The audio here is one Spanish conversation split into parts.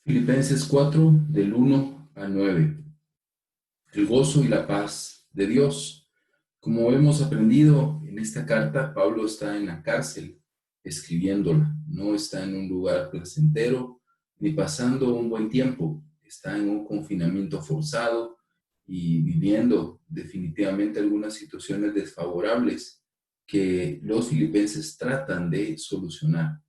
Filipenses 4, del 1 al 9. El gozo y la paz de Dios. Como hemos aprendido en esta carta, Pablo está en la cárcel escribiéndola. No está en un lugar placentero ni pasando un buen tiempo. Está en un confinamiento forzado y viviendo definitivamente algunas situaciones desfavorables que los filipenses tratan de solucionar.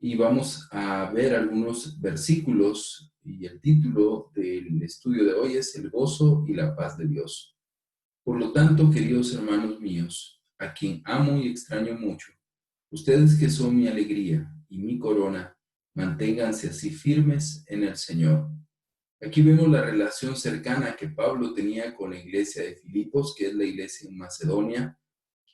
Y vamos a ver algunos versículos y el título del estudio de hoy es El gozo y la paz de Dios. Por lo tanto, queridos hermanos míos, a quien amo y extraño mucho, ustedes que son mi alegría y mi corona, manténganse así firmes en el Señor. Aquí vemos la relación cercana que Pablo tenía con la iglesia de Filipos, que es la iglesia en Macedonia.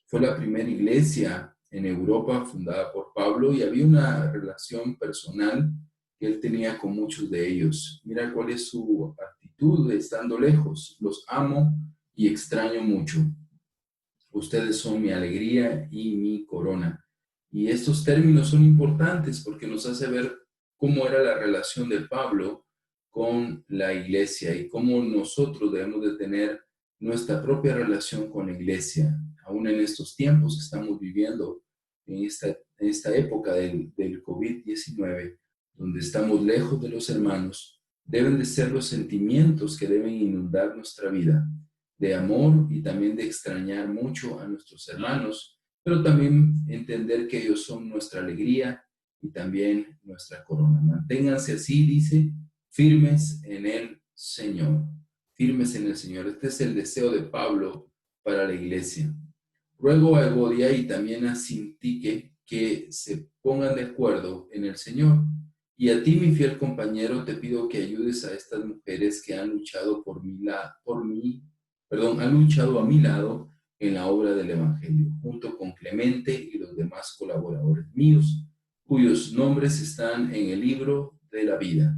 Fue la primera iglesia en Europa fundada por Pablo y había una relación personal que él tenía con muchos de ellos. Mira cuál es su actitud estando lejos. Los amo y extraño mucho. Ustedes son mi alegría y mi corona. Y estos términos son importantes porque nos hace ver cómo era la relación de Pablo con la iglesia y cómo nosotros debemos de tener nuestra propia relación con la iglesia, aún en estos tiempos que estamos viviendo, en esta época del COVID-19, donde estamos lejos de los hermanos. Deben de ser los sentimientos que deben inundar nuestra vida, de amor y también de extrañar mucho a nuestros hermanos, pero también entender que ellos son nuestra alegría y también nuestra corona. Manténganse así, dice, firmes en el Señor. Firmes en el Señor. Este es el deseo de Pablo para la iglesia. Ruego a Evodia y también a Sintique que se pongan de acuerdo en el Señor. Y a ti, mi fiel compañero, te pido que ayudes a estas mujeres que han luchado han luchado a mi lado en la obra del Evangelio, junto con Clemente y los demás colaboradores míos, cuyos nombres están en el libro de la vida.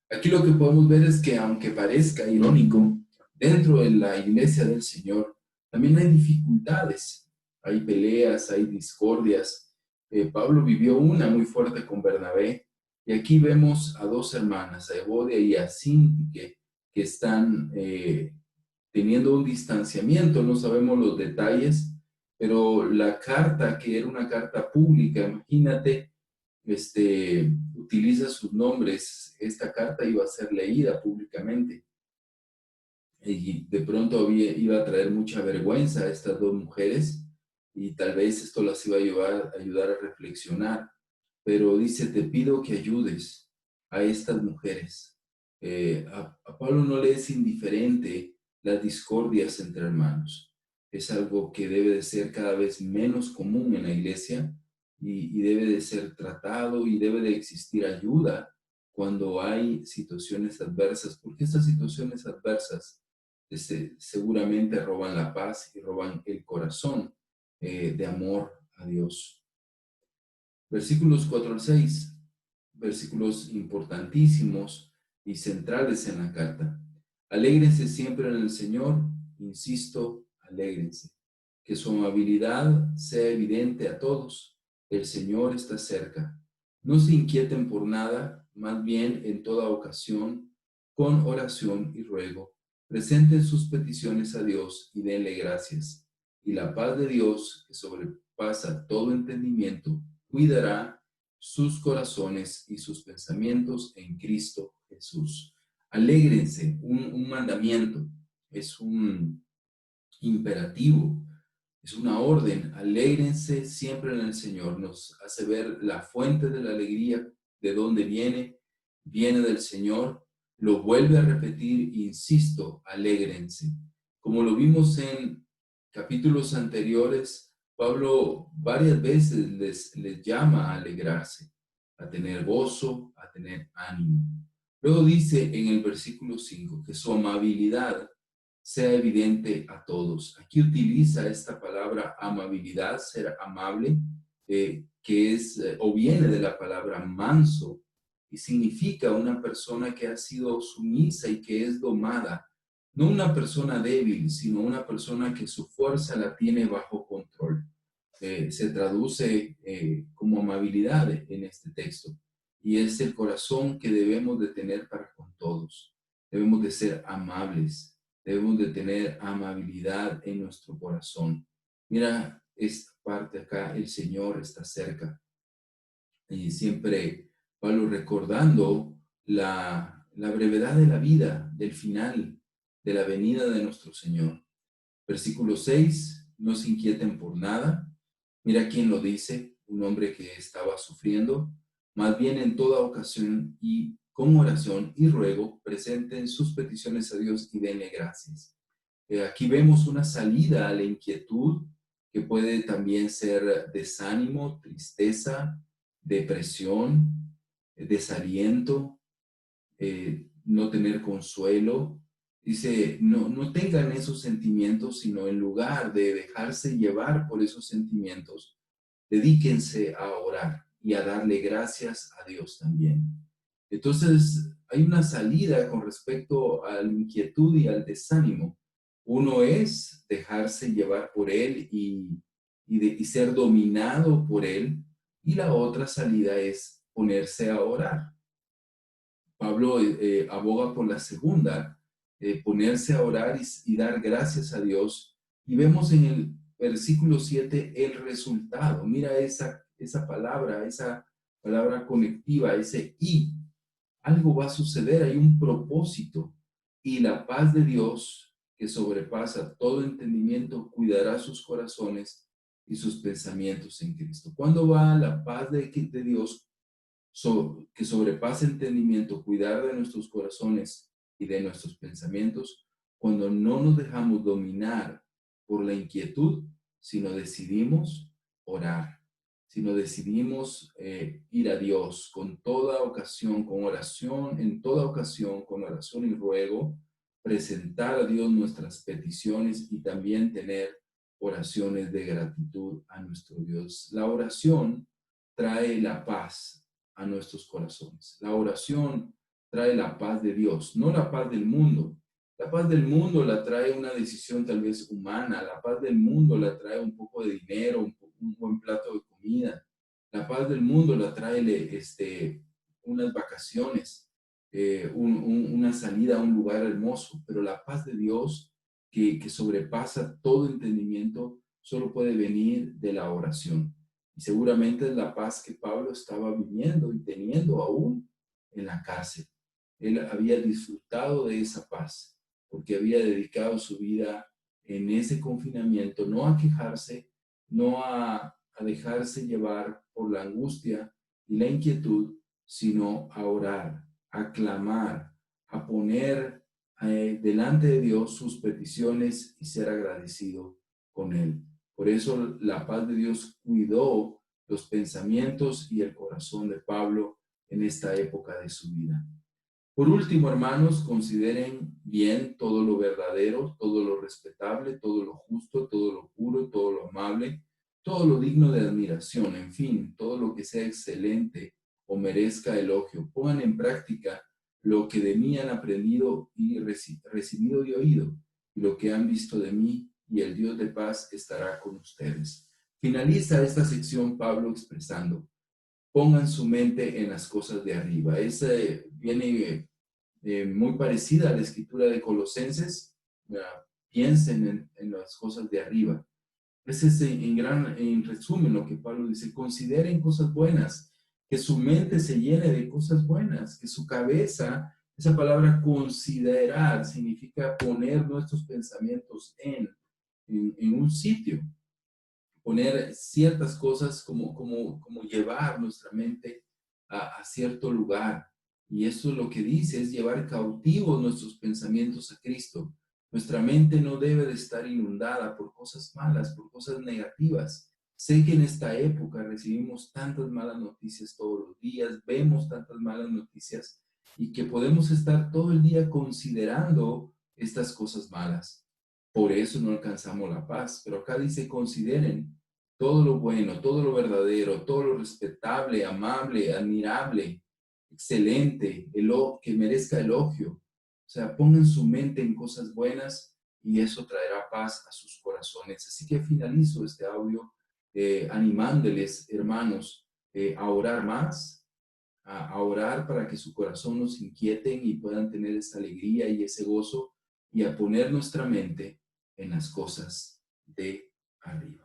Aquí lo que podemos ver es que, aunque parezca irónico, dentro de la iglesia del Señor también hay dificultades, hay peleas, hay discordias. Pablo vivió una muy fuerte con Bernabé, y aquí vemos a dos hermanas, a Evodia y a Sintique, que están teniendo un distanciamiento, no sabemos los detalles, pero la carta, que era una carta pública, imagínate, utiliza sus nombres, esta carta iba a ser leída públicamente y de pronto iba a traer mucha vergüenza a estas dos mujeres y tal vez esto las iba a ayudar a reflexionar, pero dice, te pido que ayudes a estas mujeres. A Pablo no le es indiferente las discordias entre hermanos. Es algo que debe de ser cada vez menos común en la iglesia y debe de ser tratado y debe de existir ayuda cuando hay situaciones adversas, porque estas situaciones adversas seguramente roban la paz y roban el corazón de amor a Dios. Versículos 4 al 6, versículos importantísimos y centrales en la carta. Alégrense siempre en el Señor, insisto, alégrense. Que su amabilidad sea evidente a todos. El Señor está cerca. No se inquieten por nada, más bien en toda ocasión, con oración y ruego, presenten sus peticiones a Dios y denle gracias. Y la paz de Dios, que sobrepasa todo entendimiento, cuidará sus corazones y sus pensamientos en Cristo Jesús. Alégrense, un mandamiento, es un imperativo, es una orden. Alégrense siempre en el Señor. Nos hace ver la fuente de la alegría, de dónde viene, viene del Señor. Lo vuelve a repetir, insisto, alégrense. Como lo vimos en capítulos anteriores, Pablo varias veces les llama a alegrarse, a tener gozo, a tener ánimo. Luego dice en el versículo 5 que su amabilidad sea evidente a todos. Aquí utiliza esta palabra amabilidad, ser amable, que es o viene de la palabra manso y significa una persona que ha sido sumisa y que es domada. No una persona débil, sino una persona que su fuerza la tiene bajo control. Se traduce como amabilidad en este texto. y es el corazón que debemos de tener para con todos. Debemos de ser amables, debemos de tener amabilidad en nuestro corazón. Mira esta parte acá, el Señor está cerca. Y siempre Pablo recordando la brevedad de la vida, del final, de la venida de nuestro Señor. Versículo 6, no se inquieten por nada. Mira quién lo dice, un hombre que estaba sufriendo. Más bien en toda ocasión y con oración y ruego, presenten sus peticiones a Dios y denle gracias. Aquí vemos una salida a la inquietud que puede también ser desánimo, tristeza, depresión, desaliento, no tener consuelo. Dice, no tengan esos sentimientos, sino en lugar de dejarse llevar por esos sentimientos, dedíquense a orar y a darle gracias a Dios también. Entonces, hay una salida con respecto a la inquietud y al desánimo. Uno es dejarse llevar por él y ser dominado por él, y la otra salida es ponerse a orar. Pablo aboga por la segunda, ponerse a orar y dar gracias a Dios. Y vemos en el versículo 7 el resultado. Mira esa palabra conectiva, ese y. Algo va a suceder, hay un propósito. Y la paz de Dios, que sobrepasa todo entendimiento, cuidará sus corazones y sus pensamientos en Cristo. ¿Cuándo va la paz de Dios que sobrepasa entendimiento, cuidar de nuestros corazones y de nuestros pensamientos? Cuando no nos dejamos dominar por la inquietud, sino decidimos orar, sino decidimos ir a Dios con toda ocasión, con oración, en toda ocasión, con oración y ruego, presentar a Dios nuestras peticiones y también tener oraciones de gratitud a nuestro Dios. La oración trae la paz a nuestros corazones. La oración trae la paz de Dios, no la paz del mundo. La paz del mundo la trae una decisión tal vez humana, la paz del mundo la trae un poco de dinero, un buen plato de comida. La paz del mundo la trae unas vacaciones, una salida a un lugar hermoso, pero la paz de Dios que sobrepasa todo entendimiento solo puede venir de la oración. Y seguramente es la paz que Pablo estaba viviendo y teniendo aún en la cárcel. Él había disfrutado de esa paz porque había dedicado su vida en ese confinamiento, no a quejarse, no a dejarse llevar por la angustia y la inquietud, sino a orar, a clamar, a poner delante de Dios sus peticiones y ser agradecido con Él. Por eso la paz de Dios cuidó los pensamientos y el corazón de Pablo en esta época de su vida. Por último, hermanos, consideren bien todo lo verdadero, todo lo respetable, todo lo justo, todo lo puro, todo lo amable, todo lo digno de admiración, en fin, todo lo que sea excelente o merezca elogio. Pongan en práctica lo que de mí han aprendido y recibido y oído, y lo que han visto de mí, y el Dios de paz estará con ustedes. Finaliza esta sección Pablo expresando: pongan su mente en las cosas de arriba. Esa viene muy parecida a la escritura de Colosenses. Piensen en las cosas de arriba. Ese es en resumen lo que Pablo dice: consideren cosas buenas, que su mente se llene de cosas buenas, que su cabeza, esa palabra considerar significa poner nuestros pensamientos en un sitio, poner ciertas cosas como llevar nuestra mente a cierto lugar. Y eso lo que dice es llevar cautivos nuestros pensamientos a Cristo. Nuestra mente no debe de estar inundada por cosas malas, por cosas negativas. Sé que en esta época recibimos tantas malas noticias todos los días, vemos tantas malas noticias y que podemos estar todo el día considerando estas cosas malas. Por eso no alcanzamos la paz. Pero acá dice: consideren todo lo bueno, todo lo verdadero, todo lo respetable, amable, admirable, excelente, que merezca elogio. O sea, pongan su mente en cosas buenas y eso traerá paz a sus corazones. Así que finalizo este audio animándoles, hermanos, a orar más, a orar para que su corazón nos inquieten y puedan tener esa alegría y ese gozo y a poner nuestra mente en las cosas de arriba.